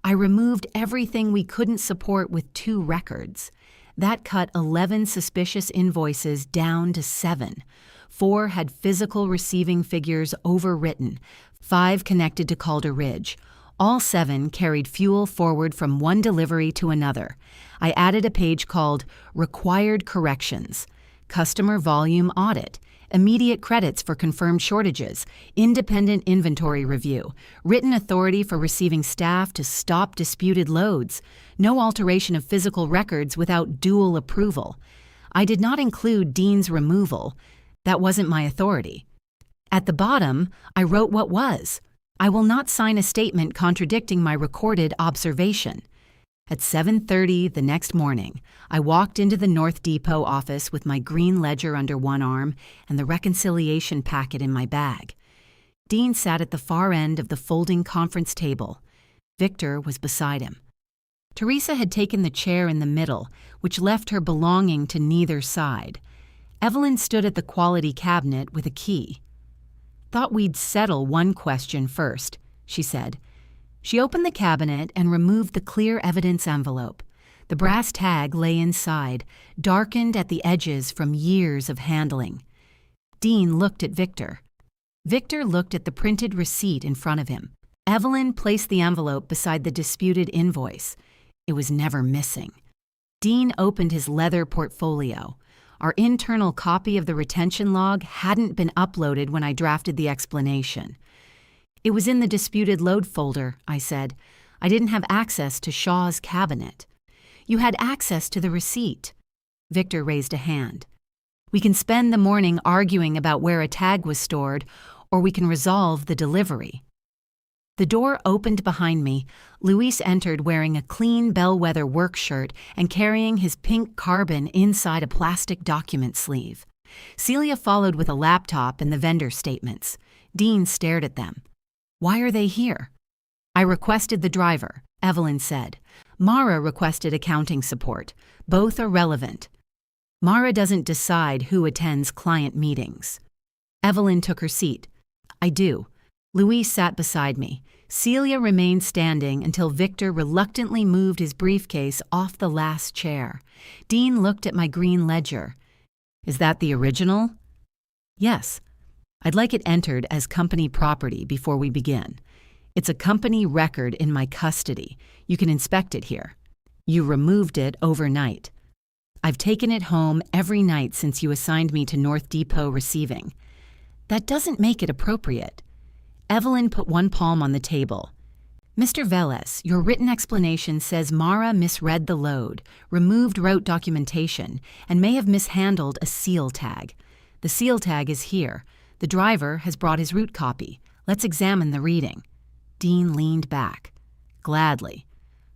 I removed everything we couldn't support with 2 records. That cut 11 suspicious invoices down to 7. 4 had physical receiving figures overwritten, 5 connected to Calder Ridge. All 7 carried fuel forward from one delivery to another. I added a page called Required Corrections, Customer Volume Audit, Immediate Credits for Confirmed Shortages, Independent Inventory Review, Written Authority for Receiving Staff to Stop Disputed Loads, No Alteration of Physical Records without dual approval. I did not include Dean's removal. That wasn't my authority. At the bottom, I wrote what was. I will not sign a statement contradicting my recorded observation. At 7:30 the next morning, I walked into the North Depot office with my green ledger under one arm and the reconciliation packet in my bag. Dean sat at the far end of the folding conference table. Victor was beside him. Teresa had taken the chair in the middle, which left her belonging to neither side. Evelyn stood at the quality cabinet with a key. Thought we'd settle one question first, she said. She opened the cabinet and removed the clear evidence envelope. The brass tag lay inside, darkened at the edges from years of handling. Dean looked at Victor. Victor looked at the printed receipt in front of him. Evelyn placed the envelope beside the disputed invoice. It was never missing. Dean opened his leather portfolio. Our internal copy of the retention log hadn't been uploaded when I drafted the explanation. It was in the disputed load folder, I said. I didn't have access to Shaw's cabinet. You had access to the receipt. Victor raised a hand. We can spend the morning arguing about where a tag was stored, or we can resolve the delivery. The door opened behind me. Luis entered wearing a clean bellwether work shirt and carrying his pink carbon inside a plastic document sleeve. Celia followed with a laptop and the vendor statements. Dean stared at them. Why are they here? I requested the driver, Evelyn said. Mara requested accounting support. Both are relevant. Mara doesn't decide who attends client meetings. Evelyn took her seat. I do. Luis sat beside me. Celia remained standing until Victor reluctantly moved his briefcase off the last chair. Dean looked at my green ledger. Is that the original? Yes. I'd like it entered as company property before we begin. It's a company record in my custody. You can inspect it here. You removed it overnight. I've taken it home every night since you assigned me to North Depot receiving. That doesn't make it appropriate. Evelyn put one palm on the table. Mr. Velez, your written explanation says Mara misread the load, removed route documentation, and may have mishandled a seal tag. The seal tag is here. The driver has brought his route copy. Let's examine the reading. Dean leaned back. Gladly.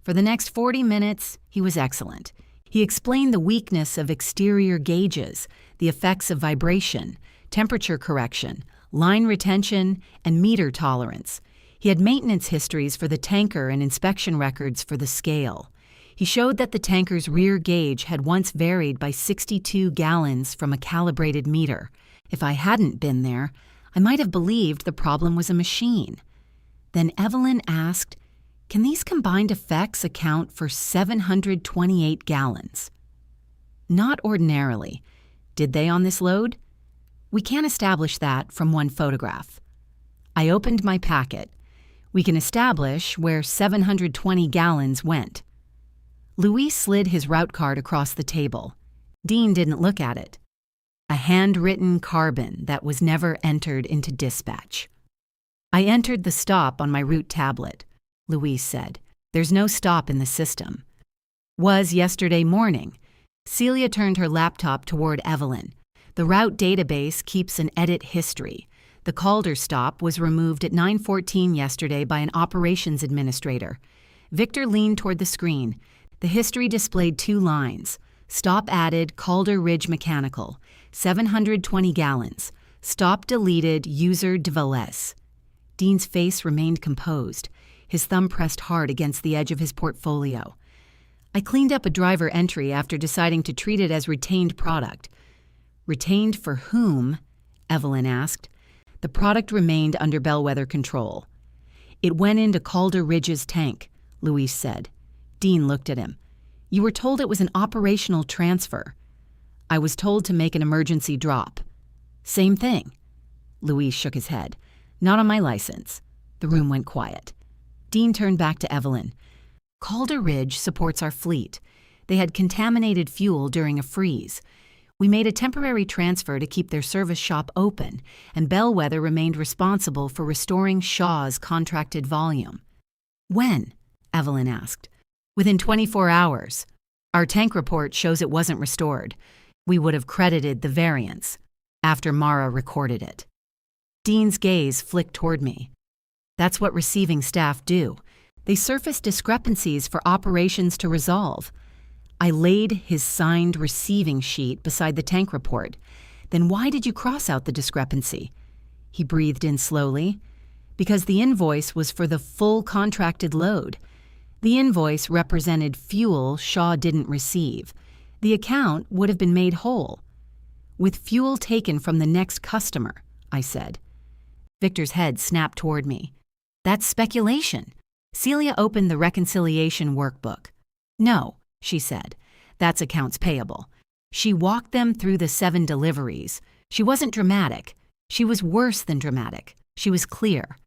For the next 40 minutes, he was excellent. He explained the weakness of exterior gauges, the effects of vibration, temperature correction, line retention, and meter tolerance. He had maintenance histories for the tanker and inspection records for the scale. He showed that the tanker's rear gauge had once varied by 62 gallons from a calibrated meter. If I hadn't been there, I might have believed the problem was a machine. Then Evelyn asked, can these combined effects account for 728 gallons? Not ordinarily. Did they on this load? We can't establish that from one photograph. I opened my packet. We can establish where 720 gallons went. Louis slid his route card across the table. Dean didn't look at it. A handwritten carbon that was never entered into dispatch. I entered the stop on my route tablet. Louise said, there's no stop in the system. Was yesterday morning. Celia turned her laptop toward Evelyn. The route database keeps an edit history. The Calder stop was removed at 9:14 yesterday by an operations administrator. Victor leaned toward the screen. The history displayed 2 lines. Stop added, Calder Ridge Mechanical, 720 gallons. Stop deleted, user Velez. Dean's face remained composed. His thumb pressed hard against the edge of his portfolio. I cleaned up a driver entry after deciding to treat it as retained product. Retained for whom? Evelyn asked. The product remained under bellwether control. It went into Calder Ridge's tank, Louise said. Dean looked at him. You were told it was an operational transfer. I was told to make an emergency drop. Same thing. Louise shook his head. Not on my license. The room went quiet. Dean turned back to Evelyn. Calder Ridge supports our fleet. They had contaminated fuel during a freeze. We made a temporary transfer to keep their service shop open, and Bellwether remained responsible for restoring Shaw's contracted volume. When? Evelyn asked. Within 24 hours. Our tank report shows it wasn't restored. We would have credited the variance after Mara recorded it. Dean's gaze flicked toward me. That's what receiving staff do. They surface discrepancies for operations to resolve. I laid his signed receiving sheet beside the tank report. Then why did you cross out the discrepancy? He breathed in slowly. Because the invoice was for the full contracted load. The invoice represented fuel Shaw didn't receive. The account would have been made whole. With fuel taken from the next customer, I said. Victor's head snapped toward me. That's speculation. Celia opened the reconciliation workbook. No, she said. That's accounts payable. She walked them through the 7 deliveries. She wasn't dramatic. She was worse than dramatic. She was clear.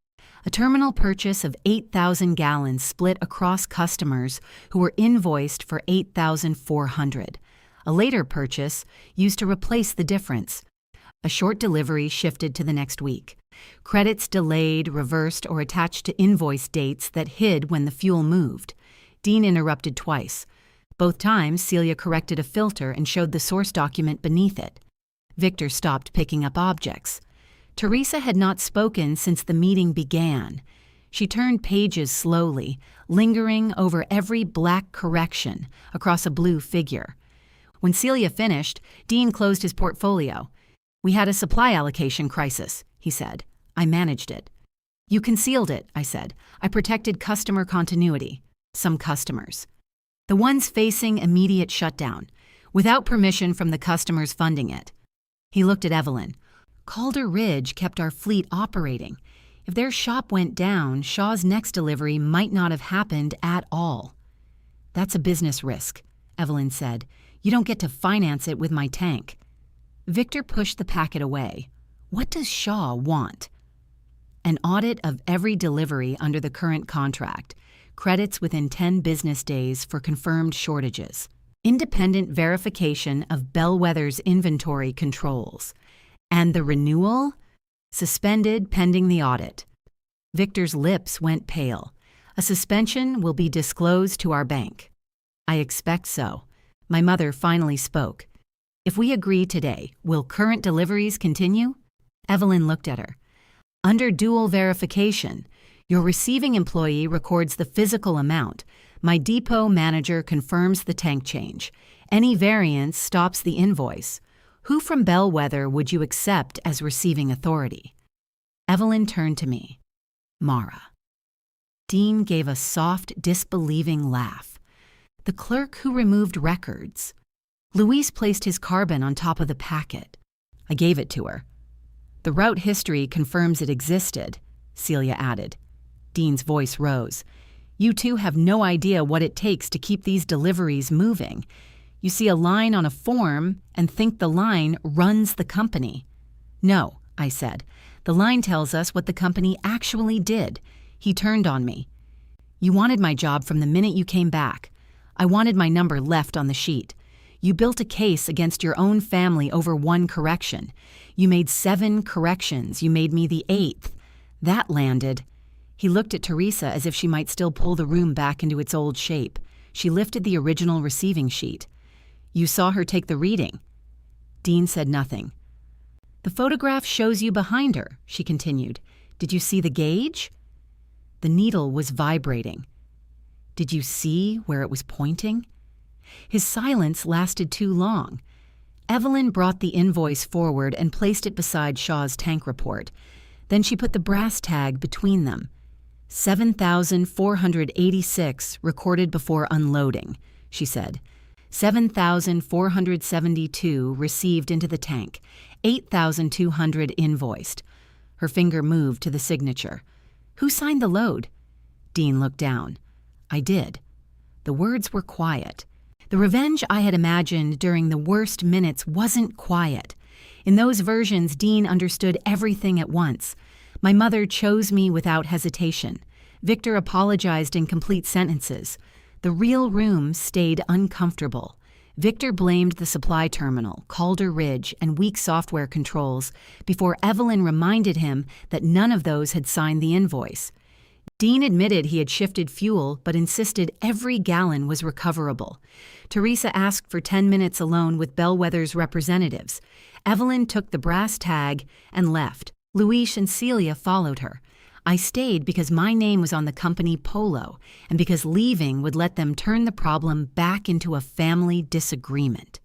A terminal purchase of 8,000 gallons split across customers who were invoiced for 8,400. A later purchase used to replace the difference. A short delivery shifted to the next week. Credits delayed, reversed, or attached to invoice dates that hid when the fuel moved. Dean interrupted twice. Both times, Celia corrected a filter and showed the source document beneath it. Victor stopped picking up objects. Teresa had not spoken since the meeting began. She turned pages slowly, lingering over every black correction across a blue figure. When Celia finished, Dean closed his portfolio. We had a supply allocation crisis, he said. I managed it. You concealed it, I said. I protected customer continuity. Some customers. The ones facing immediate shutdown, without permission from the customers funding it. He looked at Evelyn. Calder Ridge kept our fleet operating. If their shop went down, Shaw's next delivery might not have happened at all. That's a business risk, Evelyn said. You don't get to finance it with my tank. Victor pushed the packet away. What does Shaw want? An audit of every delivery under the current contract, credits within 10 business days for confirmed shortages, independent verification of Bellwether's inventory controls, and the renewal? Suspended pending the audit. Victor's lips went pale. A suspension will be disclosed to our bank. I expect so. My mother finally spoke. If we agree today, will current deliveries continue? Evelyn looked at her. Under dual verification, your receiving employee records the physical amount. My depot manager confirms the tank change. Any variance stops the invoice. Who from Bellwether would you accept as receiving authority? Evelyn turned to me. Mara. Dean gave a soft, disbelieving laugh. The clerk who removed records. Luis placed his carbon on top of the packet. I gave it to her. The route history confirms it existed, Celia added. Dean's voice rose. You two have no idea what it takes to keep these deliveries moving. You see a line on a form and think the line runs the company. No, I said. The line tells us what the company actually did. He turned on me. You wanted my job from the minute you came back. I wanted my number left on the sheet. You built a case against your own family over one correction. You made 7 corrections. You made me the 8th. That landed. He looked at Teresa as if she might still pull the room back into its old shape. She lifted the original receiving sheet. You saw her take the reading. Dean said nothing. The photograph shows you behind her, she continued. Did you see the gauge? The needle was vibrating. Did you see where it was pointing? His silence lasted too long. Evelyn brought the invoice forward and placed it beside Shaw's tank report. Then she put the brass tag between them. 7,486 recorded before unloading, she said. 7,472 received into the tank. 8,200 invoiced. Her finger moved to the signature. Who signed the load? Dean looked down. I did. The words were quiet. The revenge I had imagined during the worst minutes wasn't quiet. In those versions, Dean understood everything at once. My mother chose me without hesitation. Victor apologized in complete sentences. The real room stayed uncomfortable. Victor blamed the supply terminal, Calder Ridge, and weak software controls before Evelyn reminded him that none of those had signed the invoice. Dean admitted he had shifted fuel, but insisted every gallon was recoverable. Teresa asked for 10 minutes alone with Bellwether's representatives. Evelyn took the brass tag and left. Luis and Celia followed her. I stayed because my name was on the company polo, and because leaving would let them turn the problem back into a family disagreement.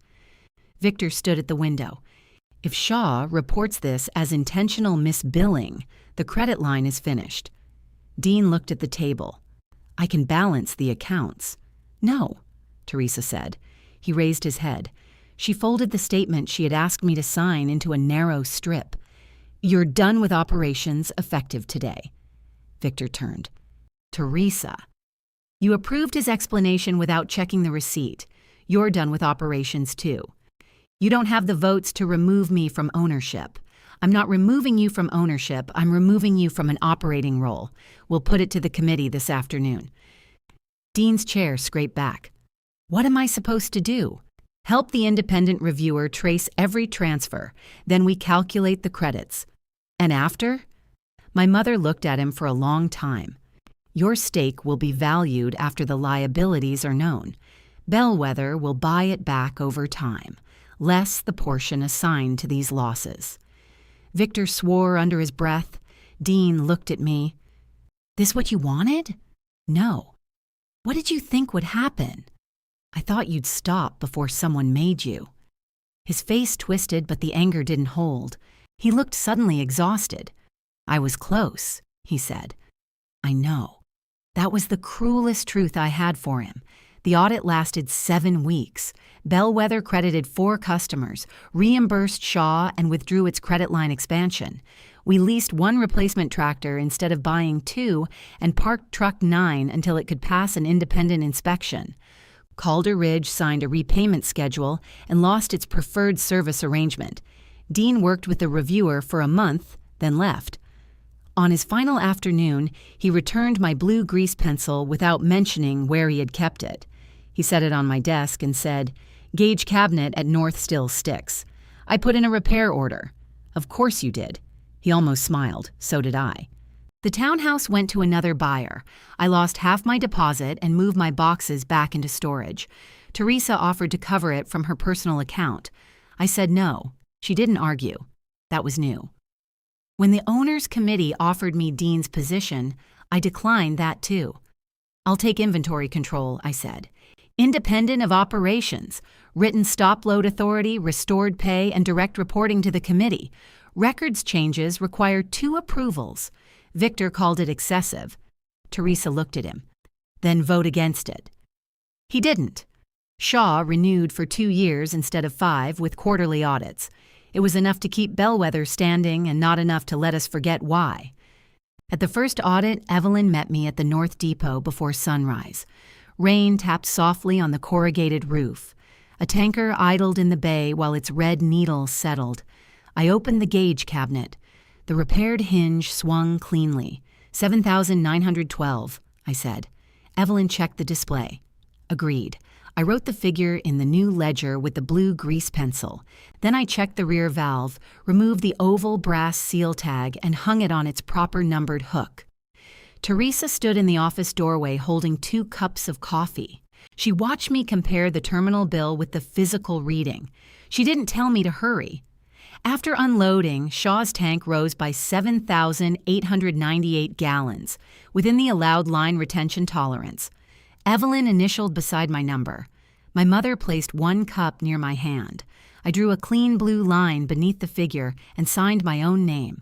Victor stood at the window. If Shaw reports this as intentional misbilling, the credit line is finished. Dean looked at the table. I can balance the accounts. No, Teresa said. He raised his head. She folded the statement she had asked me to sign into a narrow strip. You're done with operations effective today. Victor turned. Teresa. You approved his explanation without checking the receipt. You're done with operations too. You don't have the votes to remove me from ownership. I'm not removing you from ownership, I'm removing you from an operating role. We'll put it to the committee this afternoon. Dean's chair scraped back. What am I supposed to do? Help the independent reviewer trace every transfer, then we calculate the credits. And after? My mother looked at him for a long time. Your stake will be valued after the liabilities are known. Bellwether will buy it back over time, less the portion assigned to these losses. Victor swore under his breath. Dean looked at me. This what you wanted? No. What did you think would happen? I thought you'd stop before someone made you. His face twisted, but the anger didn't hold. He looked suddenly exhausted. I was close, he said. I know. That was the cruelest truth I had for him. The audit lasted 7 weeks. Bellwether credited 4 customers, reimbursed Shaw, and withdrew its credit line expansion. We leased one replacement tractor instead of buying two and parked truck 9 until it could pass an independent inspection. Calder Ridge signed a repayment schedule and lost its preferred service arrangement. Dean worked with the reviewer for a month, then left. On his final afternoon, he returned my blue grease pencil without mentioning where he had kept it. He set it on my desk and said, "Gauge cabinet at North still sticks. I put in a repair order." "Of course you did." He almost smiled. So did I. The townhouse went to another buyer. I lost half my deposit and moved my boxes back into storage. Teresa offered to cover it from her personal account. I said no. She didn't argue. That was new. When the owners' committee offered me Dean's position, I declined that too. "I'll take inventory control," I said. "Independent of operations, written stop-load authority, restored pay, and direct reporting to the committee. Records changes require 2 approvals. Victor called it excessive. Teresa looked at him. "Then vote against it." He didn't. Shaw renewed for 2 years instead of 5 with quarterly audits. It was enough to keep Bellwether standing and not enough to let us forget why. At the first audit, Evelyn met me at the North Depot before sunrise. Rain tapped softly on the corrugated roof. A tanker idled in the bay while its red needle settled. I opened the gauge cabinet. The repaired hinge swung cleanly. 7,912, I said. Evelyn checked the display. Agreed. I wrote the figure in the new ledger with the blue grease pencil. Then I checked the rear valve, removed the oval brass seal tag, and hung it on its proper numbered hook. Teresa stood in the office doorway holding 2 cups of coffee. She watched me compare the terminal bill with the physical reading. She didn't tell me to hurry. After unloading, Shaw's tank rose by 7,898 gallons, within the allowed line retention tolerance. Evelyn initialed beside my number. My mother placed 1 cup near my hand. I drew a clean blue line beneath the figure and signed my own name.